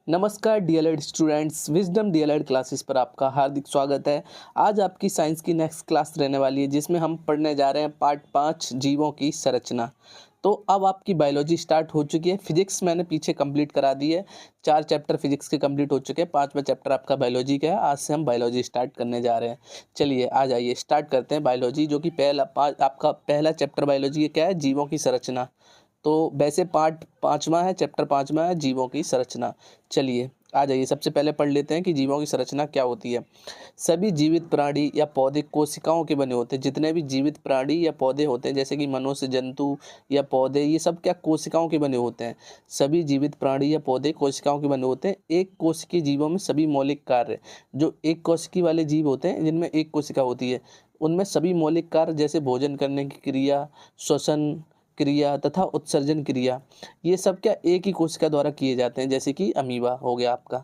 नमस्कार DElEd students, wisdom DElEd classes पर आपका हार्दिक स्वागत है। आज आपकी साइंस की नेक्स्ट क्लास रहने वाली है जिसमें हम पढ़ने जा रहे हैं पार्ट 5 जीवों की संरचना। तो अब आपकी बायोलॉजी स्टार्ट हो चुकी है। फिजिक्स मैंने पीछे कंप्लीट करा दी है। 4 चैप्टर फिजिक्स के कंप्लीट हो चुके हैं। 5वां चैप्टर आपका बायोलॉजी का है। आज से हम बायोलॉजी स्टार्ट करने जा रहे हैं। चलिए आ जाइए स्टार्ट करते हैं बायोलॉजी, जो कि आपका पहला चैप्टर बायोलॉजी क्या है, जीवों की संरचना। तो वैसे पार्ट 5वां है, चैप्टर 5वां है, जीवों की संरचना। चलिए आ जाइए, सबसे पहले पढ़ लेते हैं कि जीवों की संरचना क्या होती है। सभी जीवित प्राणी या पौधे कोशिकाओं के बने होते हैं। जितने भी जीवित प्राणी या पौधे होते हैं, जैसे कि मनुष्य, जंतु या पौधे, ये सब क्या कोशिकाओं के बने होते हैं। सभी जीवित प्राणी या पौधे कोशिकाओं के बने होते हैं। एक कोशिकीय जीवों में सभी मौलिक कार्य, जो एक कोशिकी वाले जीव होते हैं जिनमें एक कोशिका होती है, उनमें सभी मौलिक कार्य जैसे भोजन करने की क्रिया, श्वसन क्रिया तथा उत्सर्जन क्रिया, ये सब क्या एक ही कोशिका द्वारा किए जाते हैं। जैसे कि अमीबा हो गया आपका।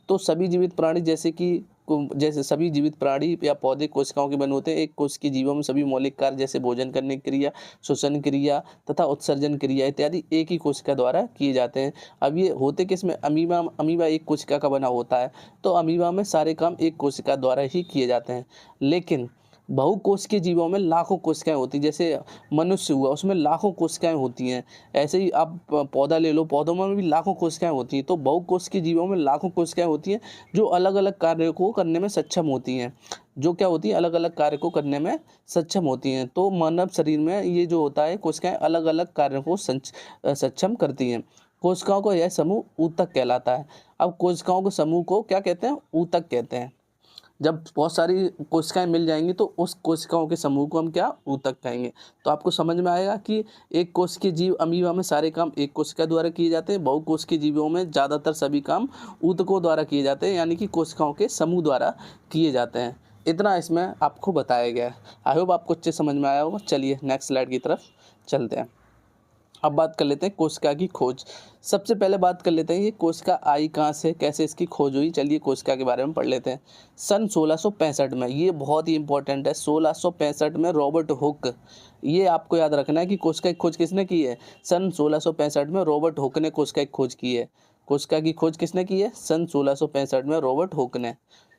तो सभी जीवित प्राणी जैसे सभी जीवित प्राणी या पौधे कोशिकाओं के बने होते हैं। एक कोशिकीय जीवों में सभी मौलिक कार्य जैसे भोजन करने की क्रिया, श्वसन क्रिया तथा उत्सर्जन क्रिया इत्यादि एक ही कोशिका द्वारा किए जाते हैं। अब ये होते किसमें, अमीबा एक कोशिका का बना होता है। तो अमीबा में सारे काम एक कोशिका द्वारा ही किए जाते हैं। लेकिन बहुकोशिकीय जीवों में लाखों कोशिकाएं होती हैं। जैसे मनुष्य हुआ, उसमें लाखों कोशिकाएं होती हैं। ऐसे ही आप पौधा ले लो, पौधों में भी लाखों कोशिकाएं होती हैं। तो बहुकोशिकीय जीवों में लाखों कोशिकाएं होती हैं जो अलग अलग कार्यों को करने में सक्षम होती हैं। जो क्या होती है, अलग अलग कार्य को करने में सक्षम होती हैं। तो मानव शरीर में ये जो होता है, कोशिकाएं अलग अलग कार्यों को सक्षम करती हैं। कोशिकाओं को यह समूह ऊतक कहलाता है। अब कोशिकाओं के समूह को क्या कहते हैं, ऊतक कहते हैं। जब बहुत सारी कोशिकाएं मिल जाएंगी तो उस कोशिकाओं के समूह को हम क्या, ऊतक कहेंगे। तो आपको समझ में आएगा कि एक कोशिकीय जीव अमीबा में सारे काम एक कोशिका द्वारा किए जाते हैं। बहुकोशिकीय जीवों में ज़्यादातर सभी काम ऊतकों द्वारा किए जाते हैं, यानी कि कोशिकाओं के समूह द्वारा किए जाते हैं। इतना इसमें आपको बताया गया है। आई होप आपको अच्छे समझ में आया होगा। चलिए नेक्स्ट स्लाइड की तरफ चलते हैं। अब बात कर लेते हैं कोशिका की खोज। सबसे पहले बात कर लेते हैं ये कोशिका आई कहाँ से, कैसे इसकी खोज हुई। चलिए कोशिका के बारे में पढ़ लेते हैं। सन 1665 में, ये बहुत ही इंपॉर्टेंट है, 1665 में रॉबर्ट हुक, ये आपको याद रखना है कि कोशिका की खोज किसने की है। सन 1665 में रॉबर्ट हुक ने कोशिका की खोज की है। कोशिका की खोज किसने की है, सन 1665 में रॉबर्ट हुक ने।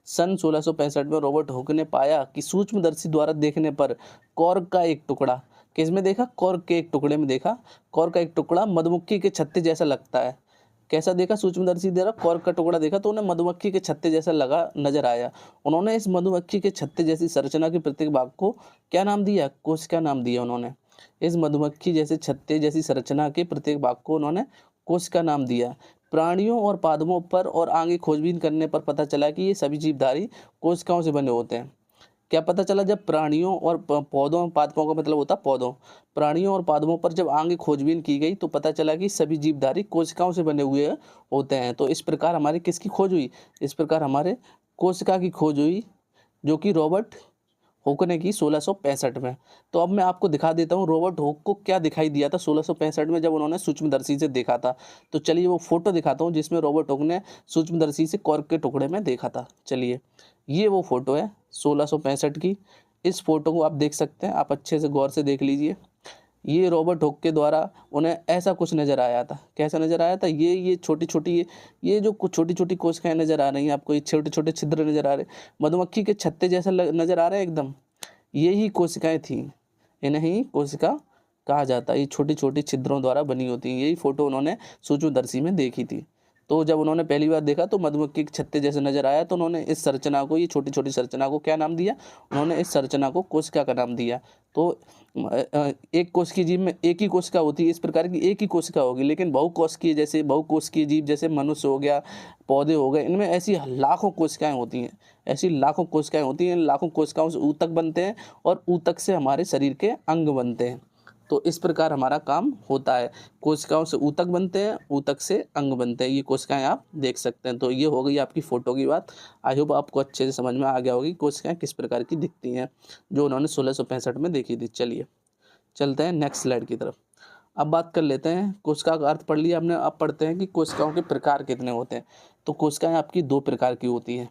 सन 1665 में रॉबर्ट हुक ने पाया कि सूक्ष्मदर्शी द्वारा देखने पर कॉर्क का एक टुकड़ा, किस में देखा, कॉर्क के एक टुकड़े में देखा। कॉर्क का एक टुकड़ा मधुमक्खी के छत्ते जैसा लगता है। कैसा देखा, सूक्ष्मदर्शी द्वारा कॉर्क का टुकड़ा देखा तो उन्हें मधुमक्खी के छत्ते जैसा लगा, नजर आया। उन्होंने इस मधुमक्खी के छत्ते जैसी संरचना के प्रत्येक भाग को क्या नाम दिया, कोशिका नाम दिया उन्होंने। इस मधुमक्खी जैसे छत्ते जैसी संरचना के प्रत्येक भाग को उन्होंने कोशिका नाम दिया। प्राणियों और पादपों पर और आगे खोजबीन करने पर पता चला कि ये सभी जीवधारी कोशिकाओं से बने होते हैं। क्या पता चला, जब प्राणियों और पौधों, पादपों का मतलब होता पौधों, प्राणियों और पादपों पर जब आगे खोजबीन की गई तो पता चला कि सभी जीवधारी कोशिकाओं से बने हुए होते हैं। तो इस प्रकार हमारी किसकी खोज हुई, इस प्रकार हमारे कोशिका की खोज हुई, जो कि रॉबर्ट हुक ने की 1665 में। तो अब मैं आपको दिखा देता हूँ रॉबर्ट हुक को क्या दिखाई दिया था 1665 में जब उन्होंने सूक्ष्मदर्शी से देखा था। तो चलिए वो फोटो दिखाता हूँ जिसमें रॉबर्ट हुक ने सूक्ष्मदर्शी से कॉर्क के टुकड़े में देखा था। चलिए ये वो फोटो है 1665 की। इस फोटो को आप देख सकते हैं, आप अच्छे से गौर से देख लीजिए। ये रॉबर्ट हुक के द्वारा उन्हें ऐसा कुछ नजर आया था। कैसा नजर आया था, ये छोटी छोटी, ये जो कुछ छोटी छोटी कोशिकाएं नजर आ रही हैं आपको, ये छोटे छोटे छिद्र नजर आ रहे, मधुमक्खी के छत्ते जैसा नजर आ रहा है एकदम, यही कोशिकाएं थी। इन्हें ही कोशिका कहा जाता है। ये छोटी छोटी छिद्रों द्वारा बनी होती हैं। यही फोटो उन्होंने सूक्ष्मदर्शी में देखी थी। तो जब उन्होंने पहली बार देखा तो मधुमक्खी के छत्ते जैसे नजर आया, तो उन्होंने इस संरचना को, ये छोटी छोटी संरचना को क्या नाम दिया, उन्होंने इस संरचना को कोशिका का नाम दिया। तो एक कोशिकीय जीव में एक ही कोशिका होती है, इस प्रकार की एक ही कोशिका होगी। लेकिन बहुकोशिकीय जीव जैसे मनुष्य हो गया, पौधे हो गए, इनमें ऐसी लाखों कोशिकाएं होती हैं। ऐसी लाखों कोशिकाएं होती हैं। लाखों कोशिकाओं से ऊतक बनते हैं और ऊतक से हमारे शरीर के अंग बनते हैं। तो इस प्रकार हमारा काम होता है। कोशिकाओं से ऊतक बनते हैं, ऊतक से अंग बनते हैं। ये कोशिकाएं आप देख सकते हैं। तो ये हो गई आपकी फोटो की बात। आई होप आपको अच्छे से समझ में आ गया होगी कोशिकाएं किस प्रकार की दिखती हैं, जो उन्होंने 1665 में देखी थी। चलिए चलते हैं नेक्स्ट स्लाइड की तरफ। अब बात कर लेते हैं, कोशिका का अर्थ पढ़ लिया हमने। अब पढ़ते हैं कि कोशिकाओं के प्रकार कितने होते हैं। तो कोशिकाएं आपकी 2 प्रकार की होती हैं।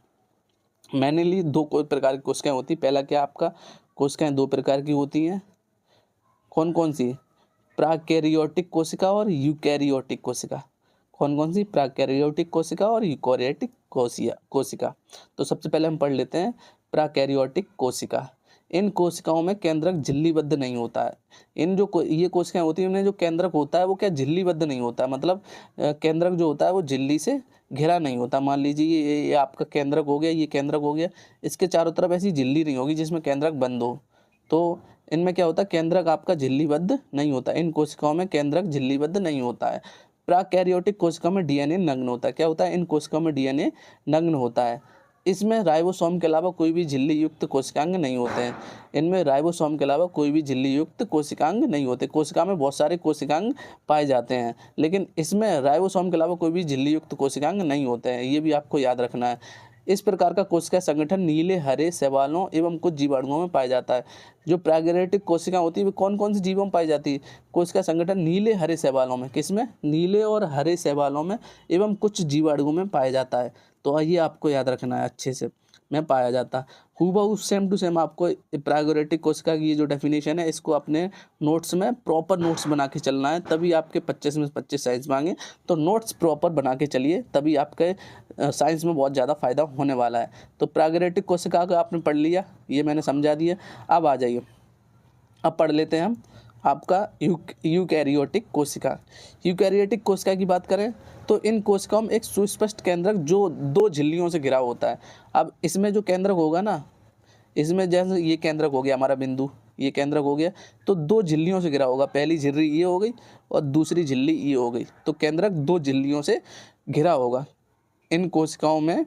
मैंने ली 2 प्रकार की कोशिकाएं होती हैं। पहला क्या, आपका कोशिकाएं 2 प्रकार की होती हैं। कौन कौन सी, प्राकैरियोटिक कोशिका और यूकैरियोटिक कोशिका। कौन कौन सी? प्राकैरियोटिक कोशिका और यूकोरियोटिक कोशिका। तो सबसे पहले हम पढ़ लेते हैं प्राकैरियोटिक कोशिका। इन कोशिकाओं में केंद्रक झिल्लीबद्ध नहीं होता है। इन जो ये कोशिकाएं होती हैं, इनमें जो केंद्रक होता है वो क्या झिल्लीबद्ध नहीं होता है, मतलब केंद्रक जो होता है वो झिल्ली से घिरा नहीं होता। मान लीजिए ये आपका केंद्रक हो गया, ये केंद्रक हो गया, इसके चारों तरफ ऐसी झिल्ली नहीं होगी जिसमें केंद्रक बंद हो। तो इनमें क्या होता है, केंद्रक आपका झिल्लीबद्ध नहीं होता। इन कोशिकाओं में केंद्रक झिल्लीबद्ध नहीं होता है। प्राकैरियोटिक कोशिकाओं में डीएनए नग्न होता है। क्या होता है? इन कोशिकाओं में डीएनए नग्न होता है। इसमें राइबोसोम के अलावा कोई भी झिल्ली युक्त कोशिकांग नहीं होते हैं। इनमें राइबोसोम के अलावा कोई भी झिल्ली युक्त कोशिकांग नहीं होते। कोशिका में बहुत सारे कोशिकांग पाए जाते हैं, लेकिन इसमें राइबोसोम के अलावा कोई भी झिल्ली युक्त कोशिकांग नहीं होते हैं। ये भी आपको याद रखना है। इस प्रकार का कोशिका संगठन नीले हरे शैवालों एवं कुछ जीवाणुओं में पाया जाता है। जो प्रागैरेटिक कोशिका होती है वो कौन कौन सी जीवों में पाई जाती है? कोशिका संगठन नीले हरे शैवालों में, किसमें? नीले और हरे शैवालों में एवं कुछ जीवाणुओं में पाया जाता है। तो ये आपको याद रखना है अच्छे से, में पाया जाता है। हूबहू सेम टू सेम आपको प्रागैरेटिक कोशिका की ये जो डेफिनेशन है इसको अपने नोट्स में प्रॉपर नोट्स बना के चलना है, तभी आपके 25 में 25 साइंस मांगे। तो नोट्स प्रॉपर बना के चलिए, तभी आपके साइंस में बहुत ज़्यादा फायदा होने वाला है। तो प्रागैरेटिक कोशिका का आपने पढ़ लिया, ये मैंने समझा दिया। अब आ जाइए, अब पढ़ लेते हैं हम आपका यूकैरियोटिक कोशिका। यूकैरियोटिक कोशिका की बात करें तो इन कोशिकाओं में एक सुस्पष्ट केंद्रक जो 2 झिल्लियों से घिरा होता है। अब इसमें जो केंद्रक होगा ना, इसमें जैसे ये केंद्रक हो गया हमारा बिंदु, ये केंद्रक हो गया, तो 2 झिल्लियों से घिरा होगा। पहली झिल्ली ये हो गई और दूसरी झिल्ली ये हो गई। तो केंद्रक 2 झिल्लियों से घिरा होगा। इन कोशिकाओं में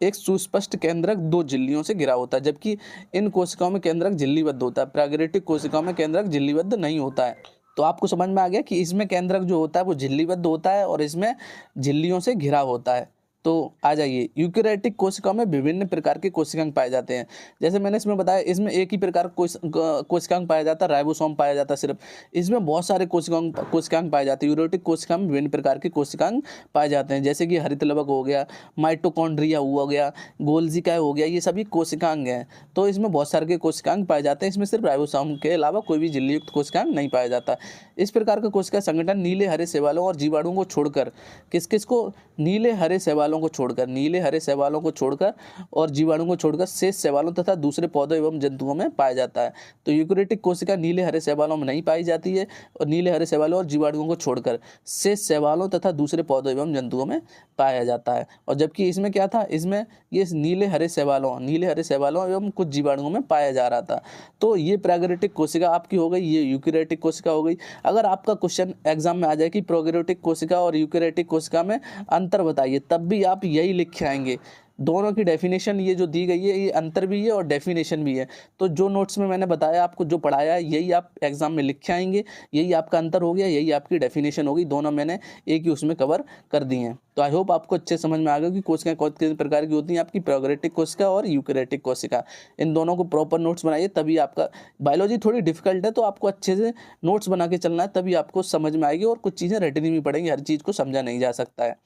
एक सुस्पष्ट केंद्रक 2 झिल्लियों से घिरा होता है, जबकि इन कोशिकाओं में केंद्रक झिल्लीबद्ध होता है। प्रागैरेटिक कोशिकाओं में केंद्रक झिल्लीबद्ध नहीं होता है। तो आपको समझ में आ गया कि इसमें केंद्रक जो होता है वो झिल्लीबद्ध होता है और इसमें झिल्लियों से घिरा होता है। तो आ जाइए, यूकैरियोटिक कोशिकाओं में विभिन्न प्रकार के कोशिकांग पाए जाते हैं। जैसे मैंने इसमें बताया, इसमें एक ही प्रकार कोशिकांग पाया जाता है, राइबोसोम पाया जाता है सिर्फ। इसमें बहुत सारे कोशिकांग पाए जाते हैं। यूकैरियोटिक कोशिका में विभिन्न प्रकार के कोशिकांग पाए जाते हैं, जैसे कि हरितलवक हो गया, माइटोकॉन्ड्रिया हो गया, गोल्जिका हो गया, ये सभी कोशिकांग हैं। तो इसमें बहुत सारे के कोशिकांग पाए जाते हैं। इसमें सिर्फ राइबोसोम के अलावा कोई भी झिल्ली युक्त कोशिकांग नहीं पाया जाता। इस प्रकार का कोशिका संगठन नीले हरे शैवालों और जीवाणुओं को छोड़कर, किस किस को? नीले हरे शैवालों को छोड़कर, नीले हरे शैवालों को छोड़कर और जीवाणुओं को छोड़कर शेष शैवालों तथा दूसरे पौधों एवं जंतुओं में पाया जाता है। तो यूकैरियोटिक कोशिका नीले हरे शैवालों में नहीं पाई जाती है, और नीले हरे शैवालों और जीवाणुओं को छोड़कर शेष शैवालों तथा दूसरे पौधों एवं जंतुओं में पाया जाता है। और जबकि इसमें क्या था, इसमें ये नीले हरे शैवालों एवं कुछ जीवाणुओं में पाया जा रहा था। तो ये प्रागैरेटिक कोशिका आपकी हो गई, ये यूकैरियोटिक कोशिका हो गई। अगर आपका क्वेश्चन एग्जाम में आ जाए कि प्रोकैरियोटिक कोशिका और यूकैरियोटिक कोशिका में अंतर बताइए, तब भी आप यही लिख के आएंगे। दोनों की डेफिनेशन ये जो दी गई है, ये अंतर भी है और डेफिनेशन भी है। तो जो नोट्स में मैंने बताया आपको, जो पढ़ाया है, यही आप एग्जाम में लिख के आएंगे। यही आपका अंतर हो गया, यही आपकी डेफिनेशन होगी। दोनों मैंने एक ही उसमें कवर कर दी हैं। तो आई होप आपको अच्छे समझ में आ गया कि कोशिकाएं कौन किस प्रकार की होती हैं, आपकी प्रोकैरियोटिक कोशिका और यूकैरियोटिक कोशिका। इन दोनों को प्रॉपर नोट्स बनाइए, तभी आपका बायोलॉजी थोड़ी डिफिकल्ट है, तो आपको अच्छे से नोट्स बना के चलना है, तभी आपको समझ में आएगी। और कुछ चीज़ें रटनी भी पड़ेंगी, हर चीज़ को समझा नहीं जा सकता है।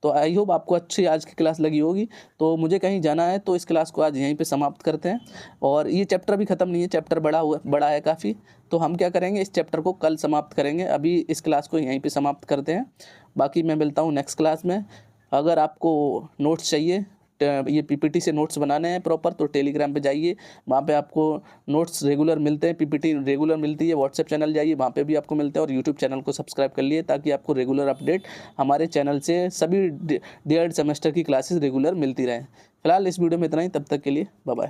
तो आई होप आपको अच्छी आज की क्लास लगी होगी। तो मुझे कहीं जाना है, तो इस क्लास को आज यहीं पे समाप्त करते हैं। और ये चैप्टर भी ख़त्म नहीं है, चैप्टर बड़ा है काफ़ी। तो हम क्या करेंगे, इस चैप्टर को कल समाप्त करेंगे। अभी इस क्लास को यहीं पे समाप्त करते हैं। बाकी मैं मिलता हूँ नेक्स्ट क्लास में। अगर आपको नोट्स चाहिए, ये पीपीटी से नोट्स बनाने हैं प्रॉपर, तो टेलीग्राम पे जाइए, वहाँ पे आपको नोट्स रेगुलर मिलते हैं, पीपीटी रेगुलर मिलती है। व्हाट्सएप चैनल जाइए, वहाँ पे भी आपको मिलते हैं। और यूट्यूब चैनल को सब्सक्राइब कर लिए, ताकि आपको रेगुलर अपडेट हमारे चैनल से सभी D.Ed सेमेस्टर की क्लासेस रेगुलर मिलती रहें। फिलहाल इस वीडियो में इतना ही, तब तक के लिए बाय बाय।